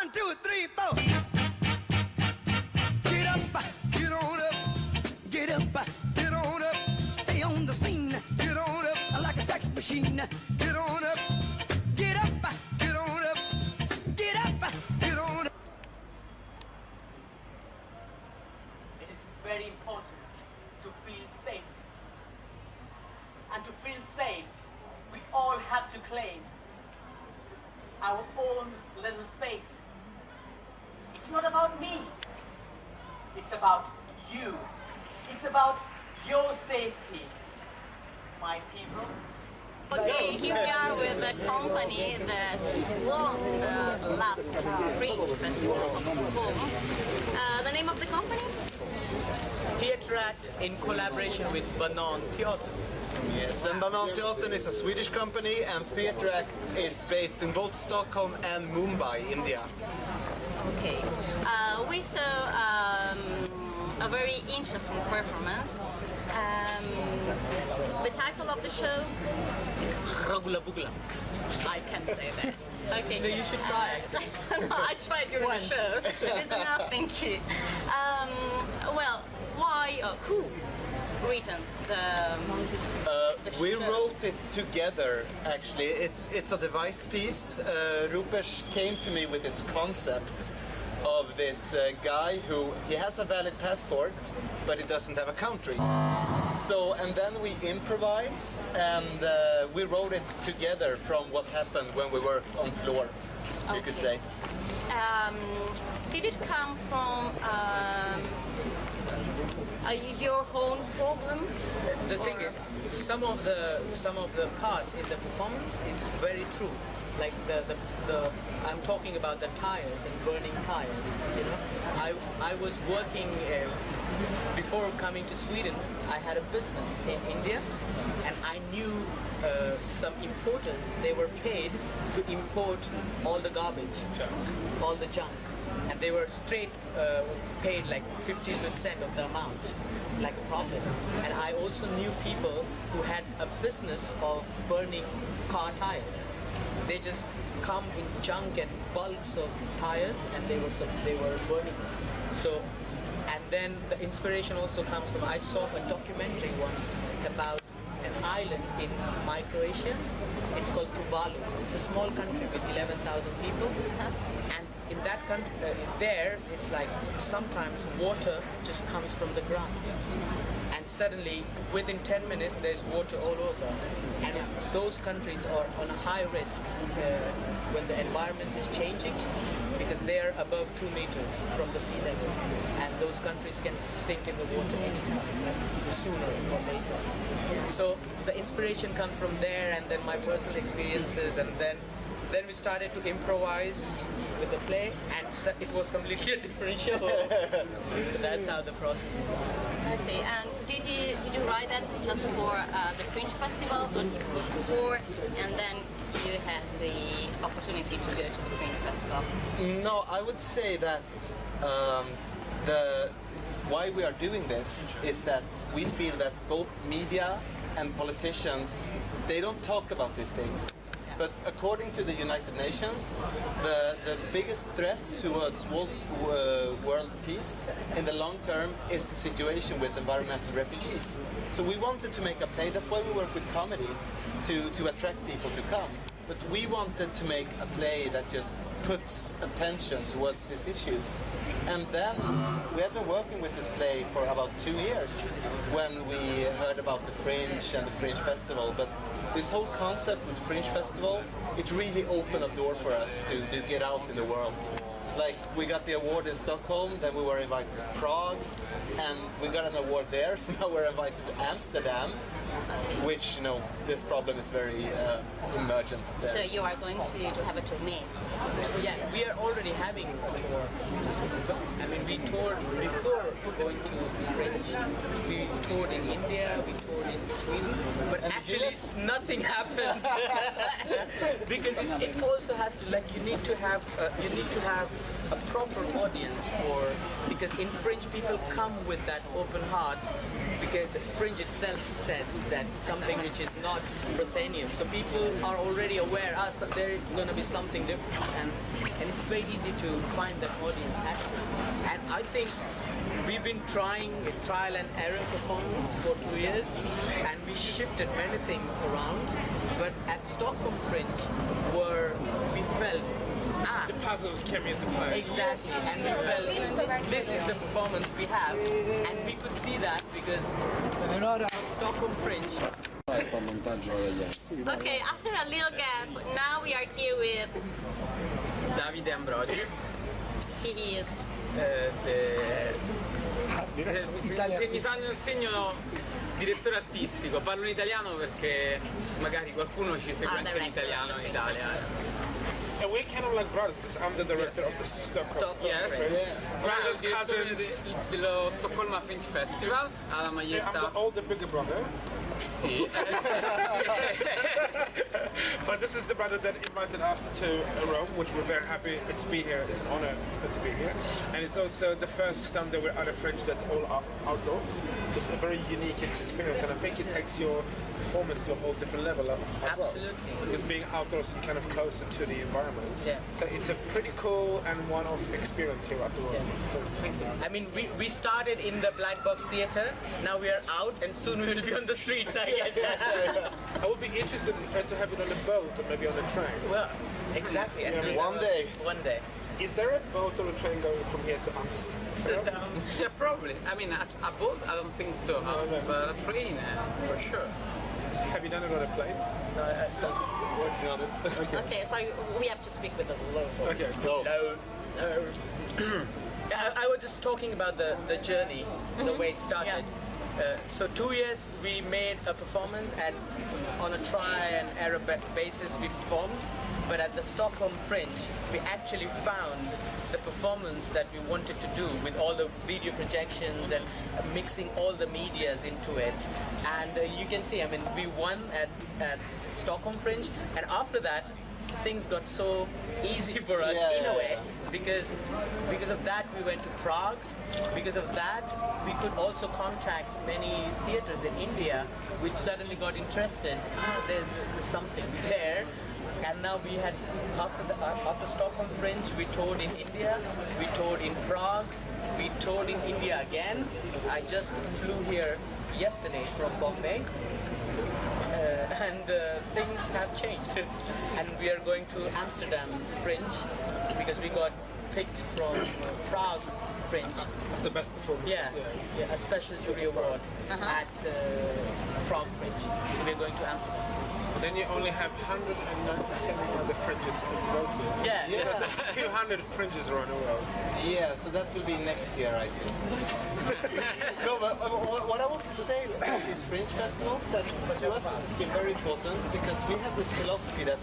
1, 2, 3, 4. Get up, get on up, get up, get on up. Stay on the scene, get on up like a sex machine. Get on up, get up, get on up, get up, get on up. It is very important to feel safe. And to feel safe, we all have to claim our own little space. It's not about me. It's about you. It's about your safety, my people. Okay, here we are with a company that won the last Fringe Festival of Stockholm. The name of the company? Theatre Act in collaboration with Banan Theater. Yes, and Banan Theater is a Swedish company, and Theatre Act is based in both Stockholm and Mumbai, India. Okay. We saw a very interesting performance. The title of the show? It's Ragulabuggla. I can't say that. Okay. No, you should try it. No, I tried during the show. It's enough, thank you. Well, why, who written the We show? wrote it together, actually. It's a devised piece. Rupesh came to me with this concept of this guy who, he has a valid passport, but he doesn't have a country. So, and then we improvised, and we wrote it together from what happened when we were on floor, you could say. Did it come from your own problem? The thing is, some of the parts in the performance is very true. Like I'm talking about the tires and burning tires. You know, I was working before coming to Sweden. I had a business in India, and I knew some importers. They were paid to import all the garbage, all the junk, and they were straight paid like 15% of the amount, like a profit. And I also knew people who had a business of burning car tires. They just come in junk and bulks of tires, and they were burning it. So, and then the inspiration also comes from, I saw a documentary once about an island in my Croatia. It's called Tuvalu. It's a small country with 11,000 people, and in that country, there it's like sometimes water just comes from the ground. And suddenly, within 10 minutes, there's water all over. And those countries are on a high risk when the environment is changing, because they are above 2 meters from the sea level. And those countries can sink in the water anytime, sooner or later. So the inspiration comes from there, and then my personal experiences, and then we started to improvise with the play, and it was completely a different show. That's how the process is. Okay, and did you write that just for the Fringe Festival, or it was before, and then you had the opportunity to go to the Fringe Festival? No, I would say that why we are doing this is that we feel that both media and politicians, they don't talk about these things. But according to the United Nations, the biggest threat towards world peace in the long term is the situation with environmental refugees. So we wanted to make a play. That's why we work with comedy, to attract people to come. But we wanted to make a play that just puts attention towards these issues. And then we had been working with this play for about 2 years when we heard about the Fringe and the Fringe Festival. But this whole concept with Fringe Festival, it really opened a door for us to get out in the world. Like, we got the award in Stockholm, then we were invited to Prague, and we got an award there, so now we're invited to Amsterdam, which, you know, this problem is very emergent there. So you are going to have a tournée? Yeah, we are already having a tour. I mean, we toured before going to Fringe. We toured in India, we toured in Sweden, but And actually nothing happened. Because it also has to, like, you need to have a proper audience because in Fringe people come with that open heart, because Fringe itself says that something which is not proscenium. So people are already aware, there is going to be something different. and it's very easy to find that audience actually. And I think we've been trying a trial and error performance for 2 years, and we shifted many things around. But at Stockholm Fringe, where we felt The puzzles came into play. exactly, and we felt this is the performance we have, and we could see that because Stockholm Fringe. Okay, after a little gap, now we are here with Davide Ambrogi. he is. Mi fanno il segno direttore artistico, parlo in italiano perché magari qualcuno ci segue anche in italiano in Italia. And we're kind of like brothers because I'm the director of the Stockholm Yes. Fringe. Brothers, Direttore cousins. dello Stockholm Fringe Festival, ha la I'm the maglietta. older, bigger brother. Sì. But this is the brother that invited us to Rome, which we're very happy to be here. It's an honor to be here. And it's also the first time that we're at a fringe that's all outdoors. So it's a very unique experience, and I think it takes your performance to a whole different level as well. Absolutely. Because being outdoors and kind of closer to the environment. Yeah. So it's a pretty cool and one-off experience here at the Rome Fringe. Thank you. I mean, we started in the Black Box Theatre, now we are out, and soon we will be on the streets, I guess. I would be interested to have it on a boat or maybe on a train. Well, exactly. And One day. One day. Is there a boat or a train going from here to Amsterdam? Yeah, probably. I mean, a boat, I don't think so. But a train, for sure. Have you done it on a plane? So, Working on it. Okay, sorry, we have to speak with the locals. Okay. Go. I was just talking about the journey, the way it started. So 2 years we made a performance, and on a try and error basis we performed. But at the Stockholm Fringe, we actually found the performance that we wanted to do with all the video projections and mixing all the medias into it. And you can see, I mean, we won at Stockholm Fringe, and after that, things got so easy for us in a way, because of that we went to Prague. Because of that, we could also contact many theaters in India, which suddenly got interested. There's something there. And now we had, after Stockholm Fringe, we toured in India, we toured in Prague, we toured in India again. I just flew here yesterday from Bombay, and things have changed. And we are going to Amsterdam Fringe because we got picked from Prague Fringe. That's the best performance. Yeah, a special jury award at Prague Fringe. We're going to Amsterdam soon. Then you only have 197 other fringes to go to. Yeah. There's 200 fringes around the world. Yeah, so that will be next year, I think. No, but what I want to say about these fringe festivals, that to us it has been very important because we have this philosophy that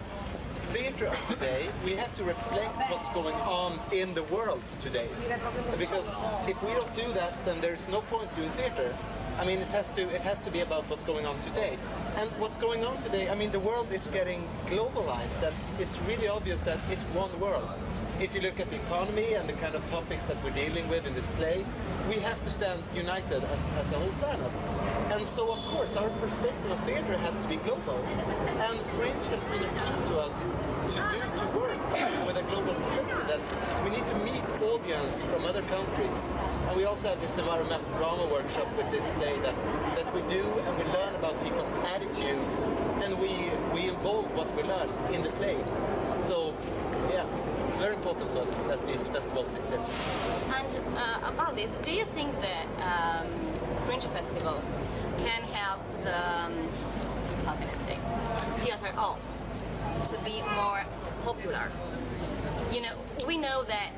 theatre of today, we have to reflect what's going on in the world today. Because if we don't do that, then there's no point doing theatre. I mean, it has to be about what's going on today. And what's going on today, I mean, the world is getting globalized. That it's really obvious that it's one world. If you look at the economy and the kind of topics that we're dealing with in this play, we have to stand united as a whole planet. And so, of course, our perspective of theatre has to be global. And Fringe has been a key to us to work with a global perspective, that we need to meet audience from other countries. And we also have this environmental drama workshop with this play that we do, and we learn about people's attitude, and we involve what we learn in the play. So, yeah. It's very important to us that these festivals exist. And about this, do you think that Fringe Festival can help the, how can I say, theatre of to be more popular? You know, we know that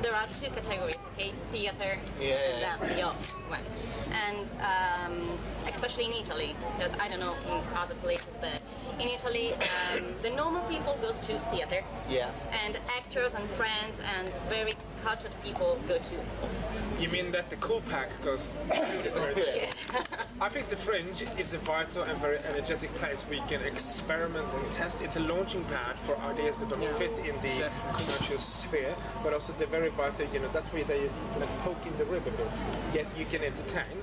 there are two categories, okay? Theatre and then the off one. And especially in Italy, because I don't know in other places, but in Italy, the normal people goes to theatre, and actors and friends and very cultured people go to off. You mean that the cool pack goes to theatre? I think the Fringe is a vital and very energetic place where you can experiment and test. It's a launching pad for ideas that don't fit in the commercial sphere, but also they're very vital, you know, that's where they poke in the rib a bit, yet you can entertain.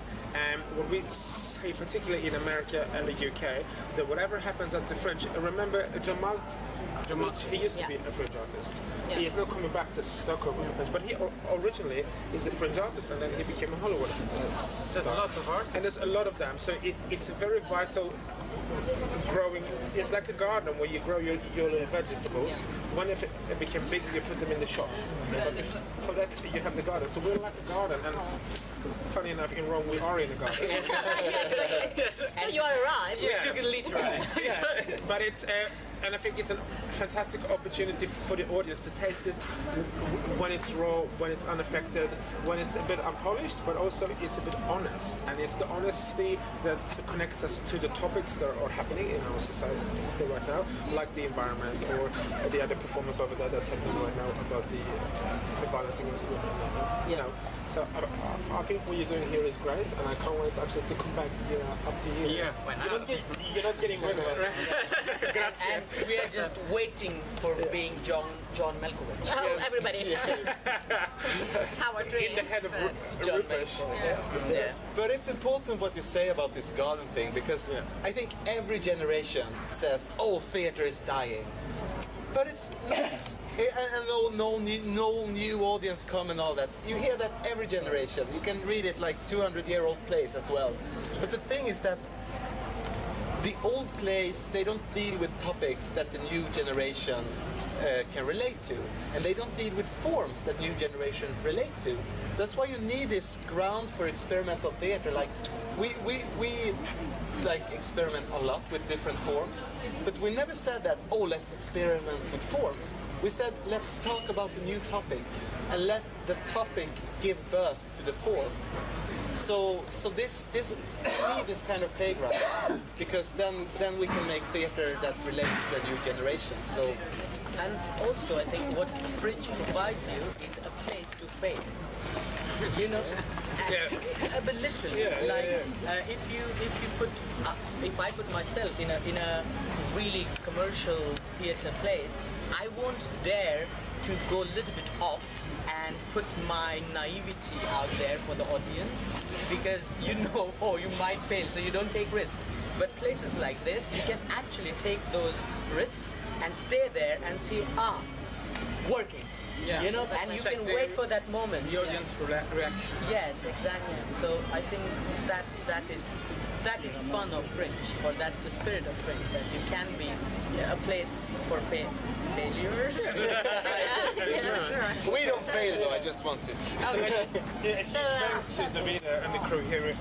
And what we say, particularly in America and the UK, that whatever happens at the Fringe, remember Jamal He used to be a fringe artist. Yeah. He is now coming back to Stockholm Fringe, but he originally is a fringe artist, and then he became a Hollywood star. There's a lot of artists. And there's a lot of them, so it's a very vital growing. It's like a garden where you grow your little vegetables. When it became big, you put them in the shop. But for that, you have the garden. So we're like a garden, and funny enough, in Rome we are in a garden. So you arrived. Yeah. Took it literally. Yeah. But it's and I think it's a fantastic opportunity for the audience to taste it when it's raw, when it's unaffected, when it's a bit unpolished, but also it's a bit honest. And it's the honesty that connects us to the topics that are happening in our society right now, like the environment or the other performance over there that's happening right now about the violence against women. You know, so I think what you're doing here is great, and I can't wait actually to come back here after you. Yeah, why not? You're not getting rid of us. Grazie. And we are just waiting for being John Malkovich. Oh, Yes. everybody. It's our dream. In the head of John Riprese. Yeah. But it's important what you say about this garden thing, because I think every generation says, "Oh, theater is dying," but it's not. And no new audience come and all that. You hear that every generation. You can read it like 200-year-old plays as well. But the thing is that the old plays, they don't deal with topics that the new generation can relate to, and they don't deal with forms that new generation relate to. That's why you need this ground for experimental theater. Like we like experiment a lot with different forms, but we never said that, oh, let's experiment with forms. We said, let's talk about the new topic and let the topic give birth to the form. So this we need this kind of playground, because then we can make theater that relates to a new generation. So, And also, I think what Fringe provides you is a place to fail. You know, but literally, if I put myself in a really commercial theater place, I won't dare to go a little bit off and put my naivety out there for the audience, because you know, oh, you might fail, so you don't take risks. But places like this, you can actually take those risks and stay there and see, working. Yeah, You know, exactly. and you Check can the- wait for that moment. The audience reaction. Yes, exactly. So I think that is fun of Fringe, or that's the spirit of Fringe, that you can be a place for failures. we don't fail though. I just want to. It's thanks to Davida and the crew here in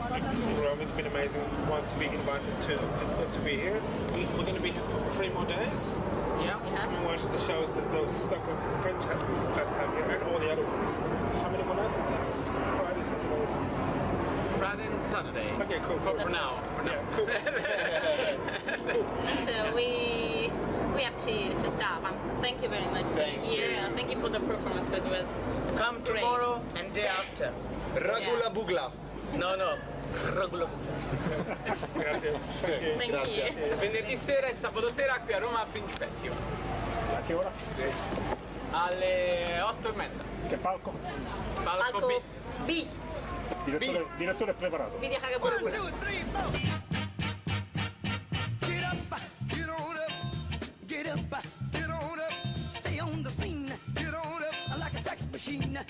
Rome. It's been amazing. Want to be invited to be here. We're going to be here for 3 more days. Yeah. Come and watch the shows that those Stockholm Fringe Fest have here, and all the other ones. How many more nights is it? Friday, Saturday. Friday and Saturday. Okay, cool. For now. Yeah, cool. And so we have to stop. Thank you very much for being here. Thank you for the performance, because it was Come great. tomorrow and day after. Ragulabuggla. No. Ragulabuggla. Grazie. Thank you. Thank Grazie. you. Venerdì sera e sabato sera qui a Roma Fringe Festival. A che ora? Alle 8:30. Che palco? Palco B. Palco B. Direttore preparato. Vedi che pure 1, 2, 3, 4. Get up, get on up, get up, get on up. Stay on the scene. Get on up like a sex machine.